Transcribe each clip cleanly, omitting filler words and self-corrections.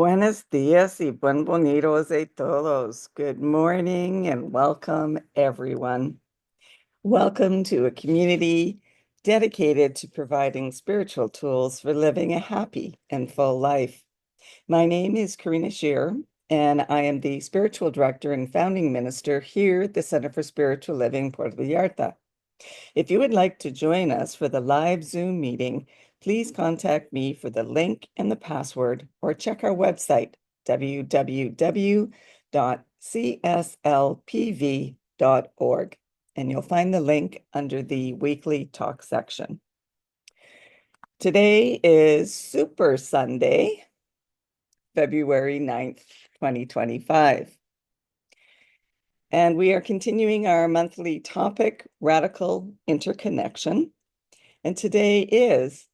Buenos días y buen bonitos a todos. Good morning and welcome, everyone. Welcome to a community dedicated to providing spiritual tools for living a happy and full life. My name is Karina Shear, and I am the spiritual director and founding minister here at the Center for Spiritual Living Puerto Vallarta. If you would like to join us for the live Zoom meeting, please contact me for the link and the password or check our website, www.cslpv.org, and you'll find the link under the weekly talk section. Today is Super Sunday, February 9th, 2025. And we are continuing our monthly topic, Radical Interconnection. And today is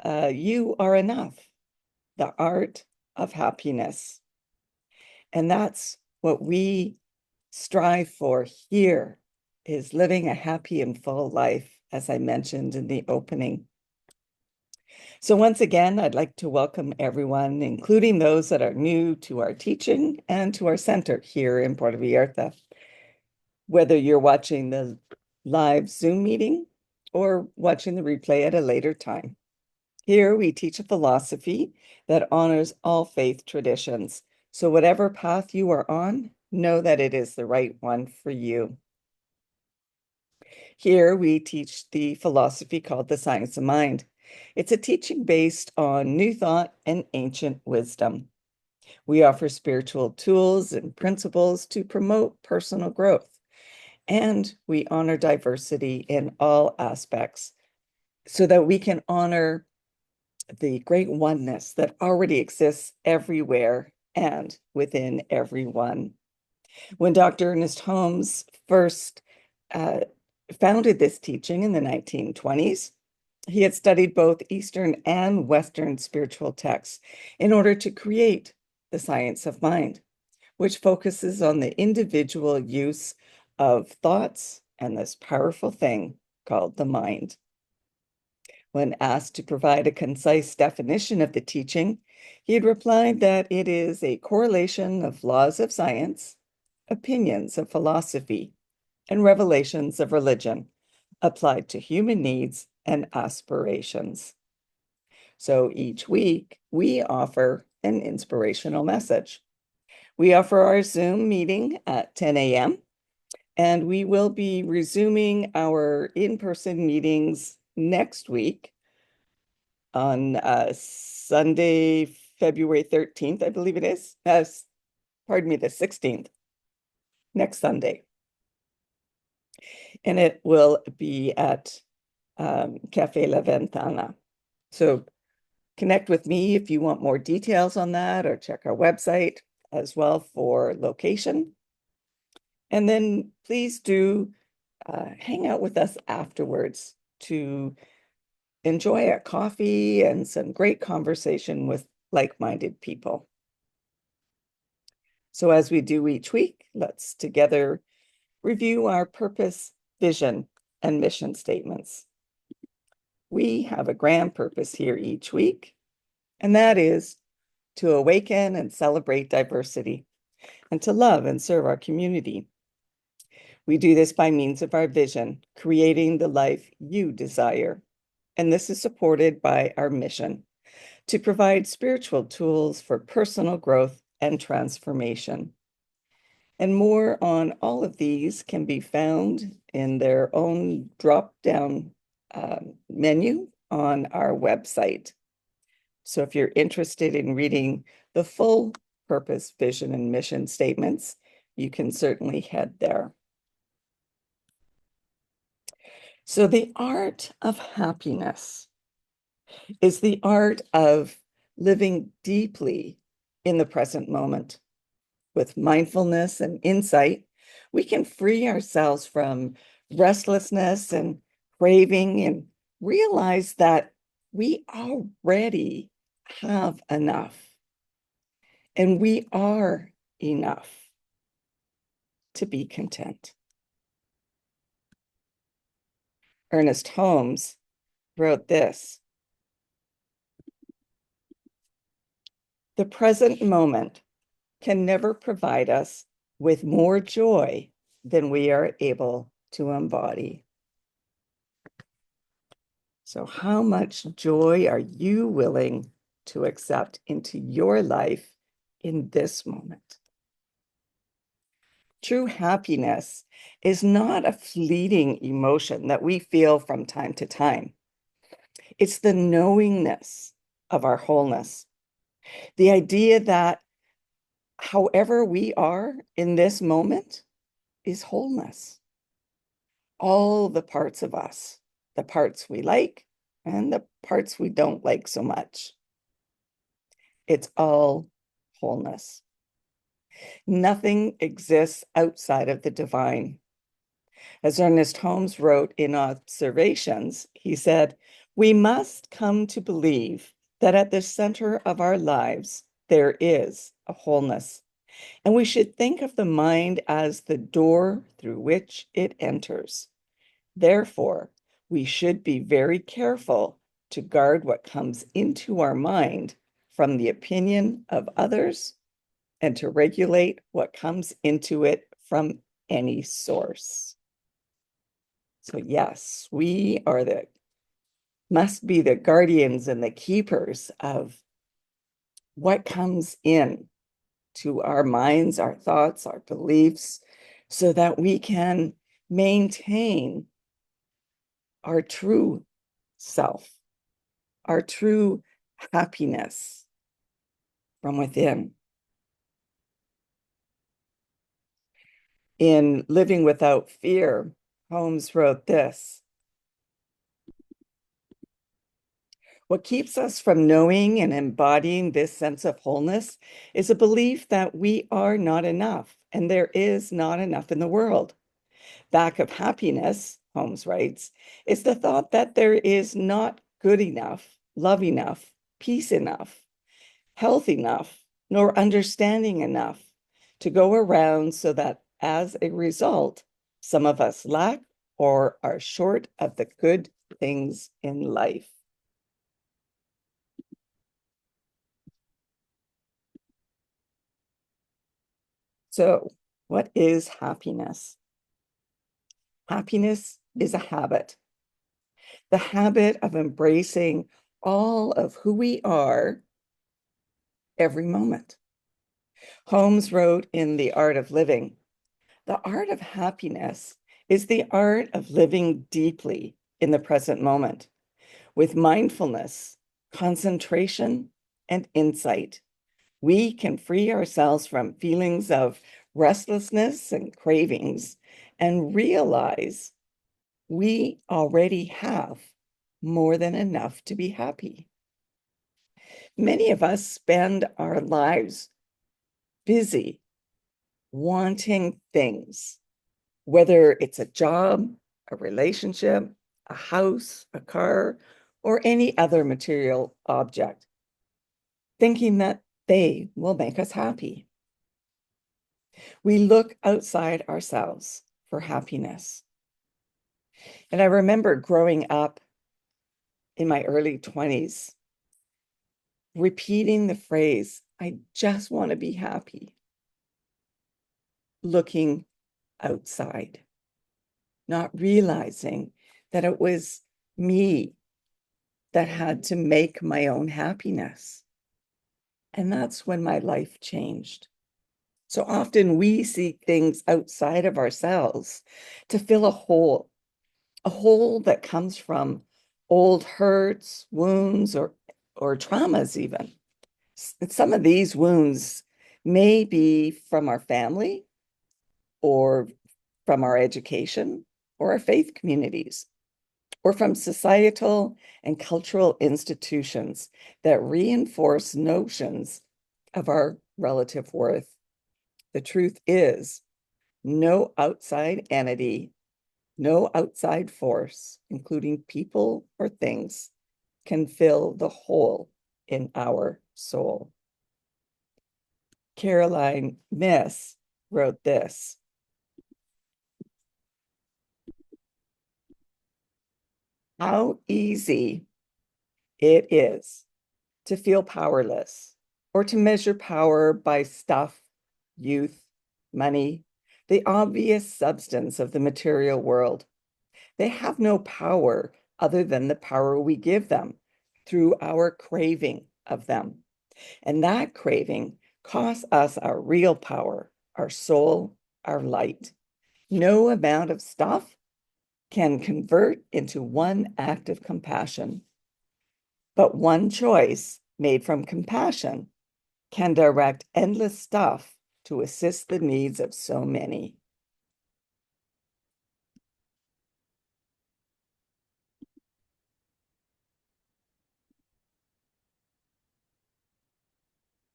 You Are Enough, the Art of Happiness. And that's what we strive for here, is living a happy and full life, as I mentioned in the opening. So once again, I'd like to welcome everyone, including those that are new to our teaching and to our center here in Puerto Vallarta. Whether you're watching the live Zoom meeting or watching the replay at a later time. Here we teach a philosophy that honors all faith traditions. So whatever path you are on, know that it is the right one for you. Here we teach the philosophy called the science of mind. It's a teaching based on new thought and ancient wisdom. We offer spiritual tools and principles to promote personal growth, and we honor diversity in all aspects so that we can honor the great oneness that already exists everywhere and within everyone. When Dr. Ernest Holmes first founded this teaching in the 1920s, he had studied both Eastern and Western spiritual texts in order to create the science of mind, which focuses on the individual use of thoughts and this powerful thing called the mind. When asked to provide a concise definition of the teaching, he had replied that it is a correlation of laws of science, opinions of philosophy, and revelations of religion applied to human needs and aspirations. So each week, we offer an inspirational message. We offer our Zoom meeting at 10 a.m., and we will be resuming our in-person meetings next week on Sunday, February 13th, I believe it is. Pardon me, the 16th, next Sunday. And it will be at Cafe La Ventana. So connect with me if you want more details on that, or check our website as well for location. And then please do hang out with us afterwards to enjoy a coffee and some great conversation with like-minded people. So as we do each week, let's together review our purpose, vision, and mission statements. We have a grand purpose here each week, and that is to awaken and celebrate diversity and to love and serve our community. We do this by means of our vision, creating the life you desire. And this is supported by our mission to provide spiritual tools for personal growth and transformation. And more on all of these can be found in their own drop-down menu on our website. So if you're interested in reading the full purpose, vision, and mission statements, you can certainly head there. So the art of happiness is the art of living deeply in the present moment. With mindfulness and insight, we can free ourselves from restlessness and craving and realize that we already have enough, and we are enough to be content. Ernest Holmes wrote this: The present moment can never provide us with more joy than we are able to embody. So, how much joy are you willing to accept into your life in this moment? True happiness is not a fleeting emotion that we feel from time to time. It's the knowingness of our wholeness, the idea that however we are in this moment is wholeness. All the parts of us, the parts we like and the parts we don't like so much. It's all wholeness. Nothing exists outside of the divine. As Ernest Holmes wrote in Observations, he said, "We must come to believe that at the center of our lives, there is a wholeness, and we should think of the mind as the door through which it enters. Therefore, we should be very careful to guard what comes into our mind from the opinion of others and to regulate what comes into it from any source." So yes, we must be the guardians and the keepers of what comes in to our minds, our thoughts, our beliefs, so that we can maintain our true self, our true happiness from within. In Living Without Fear, Holmes wrote this: "What keeps us from knowing and embodying this sense of wholeness is a belief that we are not enough and there is not enough in the world. Back of happiness," Holmes writes, "is the thought that there is not good enough, love enough, peace enough, health enough, nor understanding enough to go around, so that as a result, some of us lack or are short of the good things in life." So, what is happiness? Happiness is a habit, the habit of embracing all of who we are every moment. Holmes wrote in The Art of Living, "The art of happiness is the art of living deeply in the present moment with mindfulness, concentration, and insight. We can free ourselves from feelings of restlessness and cravings and realize we already have more than enough to be happy." Many of us spend our lives busy wanting things, whether it's a job, a relationship, a house, a car, or any other material object, thinking that they will make us happy. We look outside ourselves for happiness. And I remember growing up in my early 20s, repeating the phrase, "I just want to be happy," looking outside, not realizing that it was me that had to make my own happiness. And that's when my life changed. So often we seek things outside of ourselves to fill a hole that comes from old hurts, wounds, or traumas even. Some of these wounds may be from our family or from our education or our faith communities, or from societal and cultural institutions that reinforce notions of our relative worth. The truth is, no outside entity, no outside force, including people or things, can fill the hole in our soul. Caroline Myss wrote this: "How easy it is to feel powerless or to measure power by stuff, youth, money, the obvious substance of the material world. They have no power other than the power we give them through our craving of them. And that craving costs us our real power, our soul, our light. No amount of stuff can convert into one act of compassion. But one choice made from compassion can direct endless stuff to assist the needs of so many.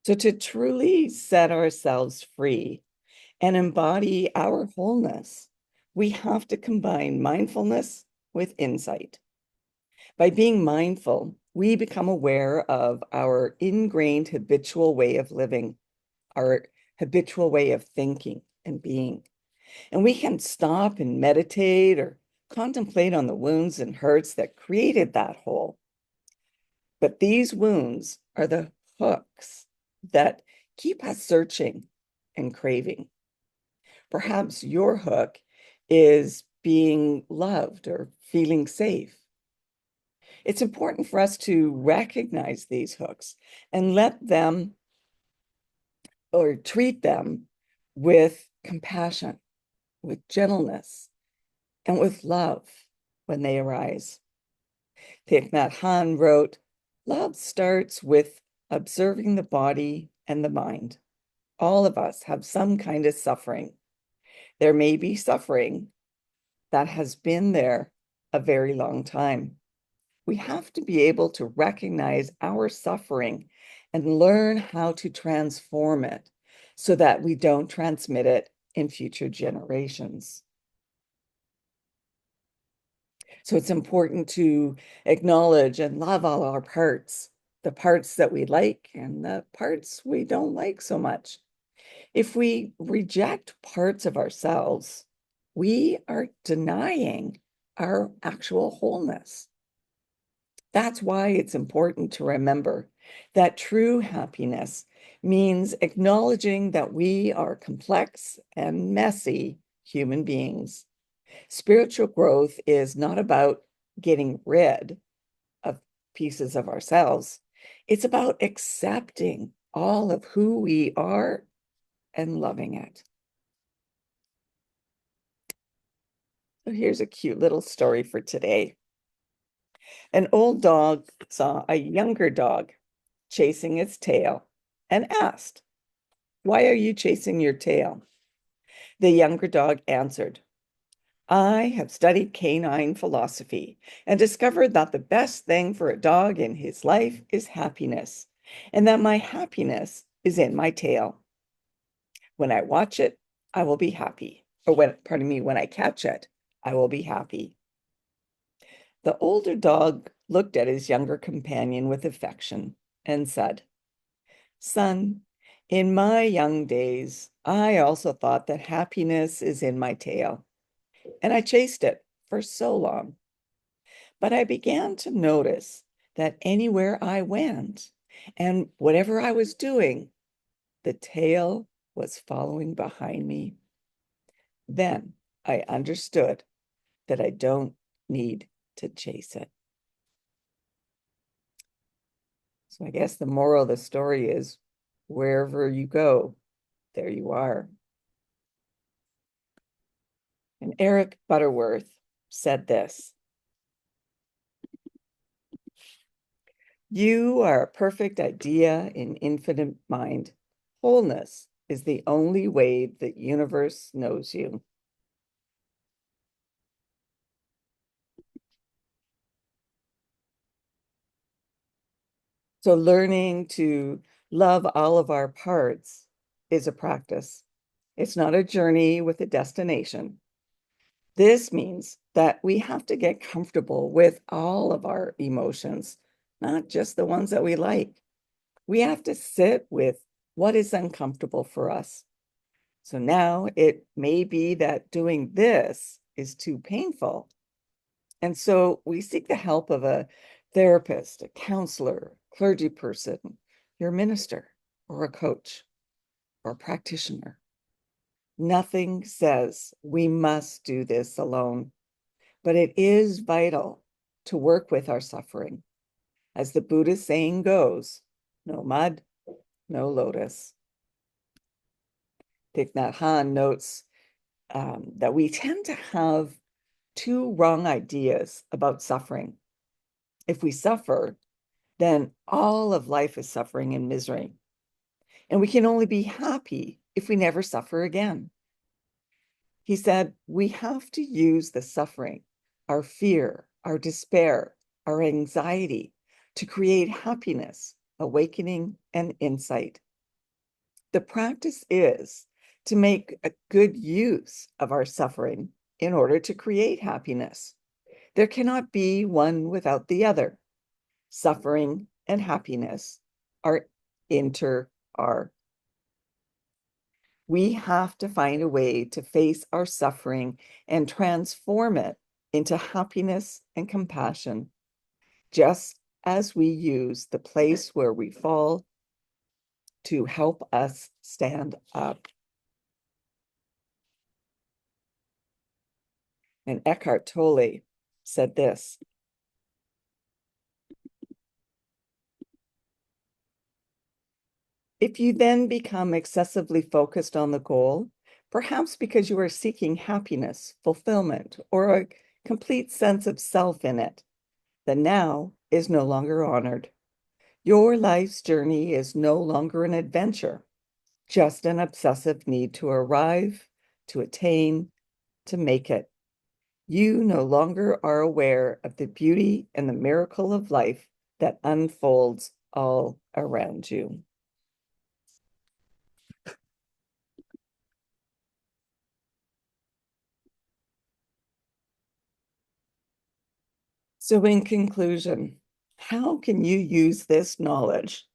So to truly set ourselves free and embody our wholeness, we have to combine mindfulness with insight. By being mindful, we become aware of our ingrained habitual way of living, our habitual way of thinking and being. And we can stop and meditate or contemplate on the wounds and hurts that created that hole. But these wounds are the hooks that keep us searching and craving. Perhaps your hook is being loved or feeling safe. It's important for us to recognize these hooks and let them or treat them with compassion, with gentleness, and with love when they arise. Thich Nhat Hanh wrote, "Love starts with observing the body and the mind. All of us have some kind of suffering. There may be suffering that has been there a very long time. We have to be able to recognize our suffering and learn how to transform it so that we don't transmit it in future generations." So it's important to acknowledge and love all our parts, the parts that we like and the parts we don't like so much. If we reject parts of ourselves, we are denying our actual wholeness. That's why it's important to remember that true happiness means acknowledging that we are complex and messy human beings. Spiritual growth is not about getting rid of pieces of ourselves. It's about accepting all of who we are and loving it. So here's a cute little story for today. An old dog saw a younger dog chasing its tail and asked, "Why are you chasing your tail?" The younger dog answered, "I have studied canine philosophy and discovered that the best thing for a dog in his life is happiness, and that my happiness is in my tail. When I watch it, I will be happy. Or when I catch it, I will be happy." The older dog looked at his younger companion with affection and said, "Son, in my young days, I also thought that happiness is in my tail, and I chased it for so long. But I began to notice that anywhere I went and whatever I was doing, the tail was following behind me. Then I understood that I don't need to chase it." So I guess the moral of the story is wherever you go, there you are. And Eric Butterworth said this: "You are a perfect idea in infinite mind. Wholeness is the only way the universe knows you." So learning to love all of our parts is a practice. It's not a journey with a destination. This means that we have to get comfortable with all of our emotions, not just the ones that we like. We have to sit with what is uncomfortable for us. So now it may be that doing this is too painful. And so we seek the help of a therapist, a counselor, clergy person, your minister. or a coach or a practitioner. Nothing says we must do this alone, but it is vital to work with our suffering. As the Buddhist saying goes, no mud, no lotus. Thich Nhat Hanh notes that we tend to have two wrong ideas about suffering. If we suffer, then all of life is suffering and misery. And we can only be happy if we never suffer again. He said, we have to use the suffering, our fear, our despair, our anxiety to create happiness, awakening, and insight. The practice is to make a good use of our suffering in order to create happiness. There cannot be one without the other. Suffering and happiness are are. We have to find a way to face our suffering and transform it into happiness and compassion, just as we use the place where we fall to help us stand up. And Eckhart Tolle said this: if you then become excessively focused on the goal, perhaps because you are seeking happiness, fulfillment, or a complete sense of self in it, the now is no longer honored. Your life's journey is no longer an adventure, just an obsessive need to arrive, to attain, to make it. You no longer are aware of the beauty and the miracle of life that unfolds all around you. So in conclusion, how can you use this knowledge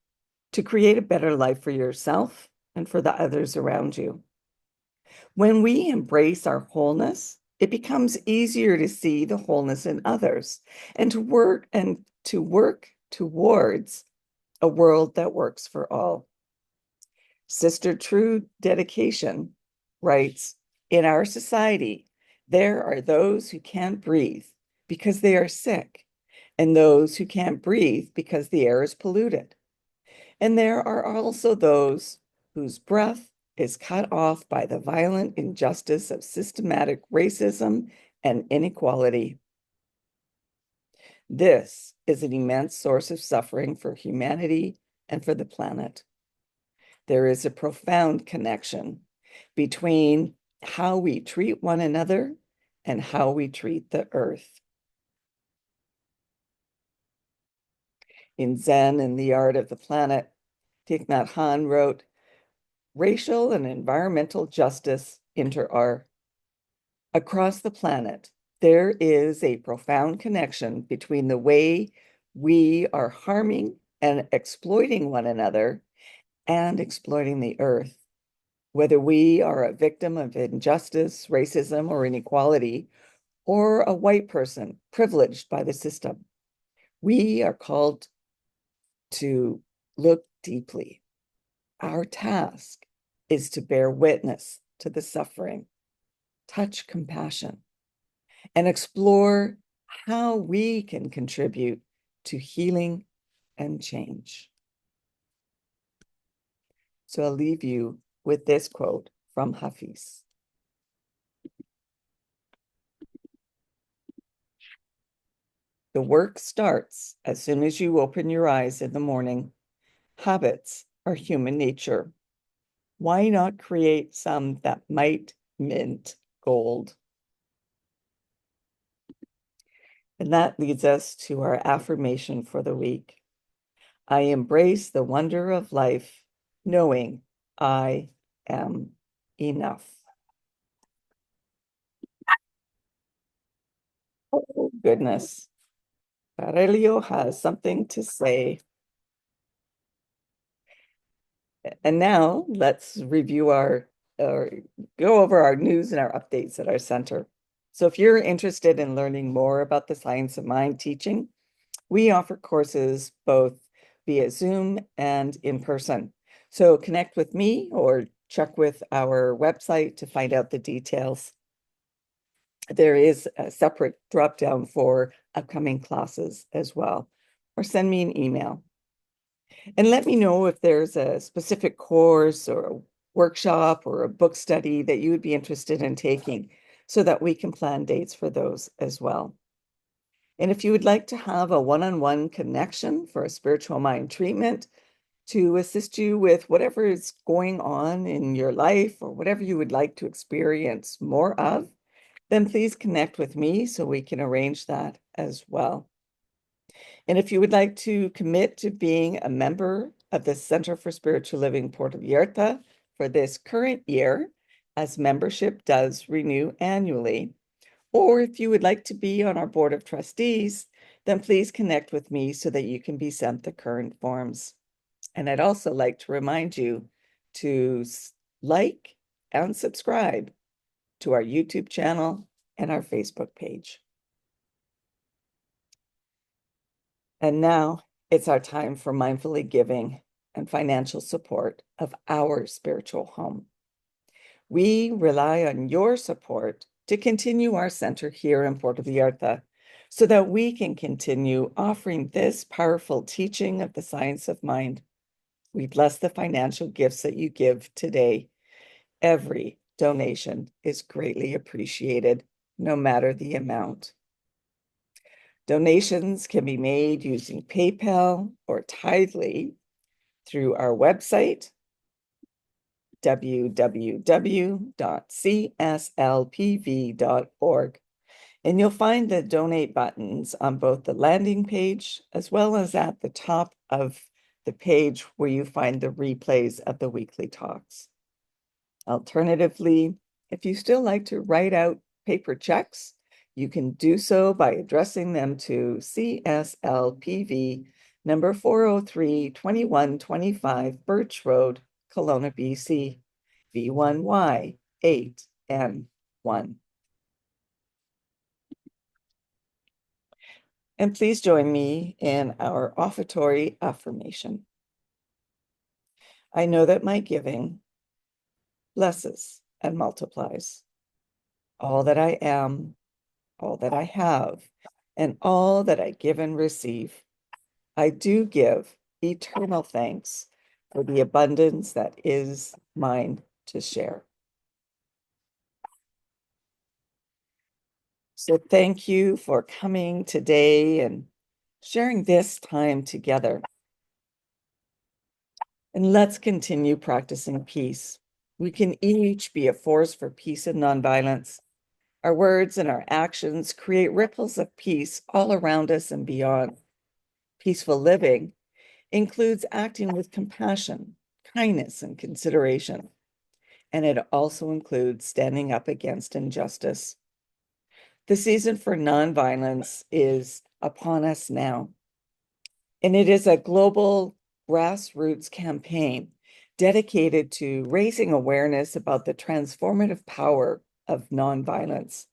to create a better life for yourself and for the others around you? When we embrace our wholeness, it becomes easier to see the wholeness in others and to work towards a world that works for all. Sister True Dedication writes, in our society, there are those who can't breathe because they are sick, and those who can't breathe because the air is polluted. And there are also those whose breath is cut off by the violent injustice of systematic racism and inequality. This is an immense source of suffering for humanity and for the planet. There is a profound connection between how we treat one another and how we treat the earth. In Zen and the Art of the Planet, Thich Nhat Hanh wrote, racial and environmental justice are. Across the planet, there is a profound connection between the way we are harming and exploiting one another and exploiting the earth. Whether we are a victim of injustice, racism, or inequality, or a white person privileged by the system, we are called to look deeply. Our task is to bear witness to the suffering, touch compassion, and explore how we can contribute to healing and change. So I'll leave you with this quote from Hafiz. The work starts as soon as you open your eyes in the morning. Habits are human nature. Why not create some that might mint gold? And that leads us to our affirmation for the week. I embrace the wonder of life, knowing I am enough. Oh, goodness. Aurelio has something to say. And now let's review or go over our news and our updates at our center. So if you're interested in learning more about the science of mind teaching, we offer courses both via Zoom and in person. So connect with me or check with our website to find out the details. There is a separate drop-down for upcoming classes as well, or send me an email. And let me know if there's a specific course or a workshop or a book study that you would be interested in taking so that we can plan dates for those as well. And if you would like to have a one-on-one connection for a spiritual mind treatment to assist you with whatever is going on in your life or whatever you would like to experience more of, then please connect with me so we can arrange that as well. And if you would like to commit to being a member of the Center for Spiritual Living Puerto Vallarta for this current year, as membership does renew annually, or if you would like to be on our board of trustees, then please connect with me so that you can be sent the current forms. And I'd also like to remind you to like and subscribe to our YouTube channel and our Facebook page. And now it's our time for mindfully giving and financial support of our spiritual home. We rely on your support to continue our center here in Puerto Vallarta so that we can continue offering this powerful teaching of the science of mind. We bless the financial gifts that you give today. Every donation is greatly appreciated, no matter the amount. Donations can be made using PayPal or Tithely through our website, www.cslpv.org. And you'll find the donate buttons on both the landing page as well as at the top of the page where you find the replays of the weekly talks. Alternatively, if you still like to write out paper checks, you can do so by addressing them to CSLPV number 403 2125 Birch Road, Kelowna, BC, V1Y 8N1. And please join me in our offertory affirmation. I know that my giving blesses and multiplies all that I am, all that I have, and all that I give and receive. I do give eternal thanks for the abundance that is mine to share. So thank you for coming today and sharing this time together. And let's continue practicing peace. We can each be a force for peace and nonviolence. Our words and our actions create ripples of peace all around us and beyond. Peaceful living includes acting with compassion, kindness, and consideration. And it also includes standing up against injustice. The season for nonviolence is upon us now. And it is a global grassroots campaign dedicated to raising awareness about the transformative power of nonviolence.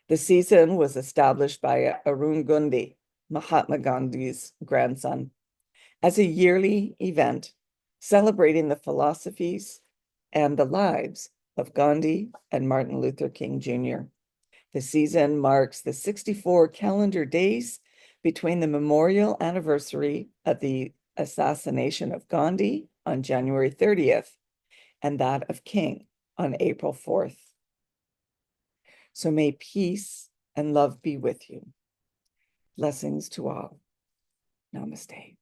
The season was established by Arun Gandhi, Mahatma Gandhi's grandson, as a yearly event celebrating the philosophies and the lives of Gandhi and Martin Luther King Jr. The season marks the 64 calendar days between the memorial anniversary of the assassination of Gandhi on January 30th and that of King on April 4th. So may peace and love be with you. Blessings to all. Namaste.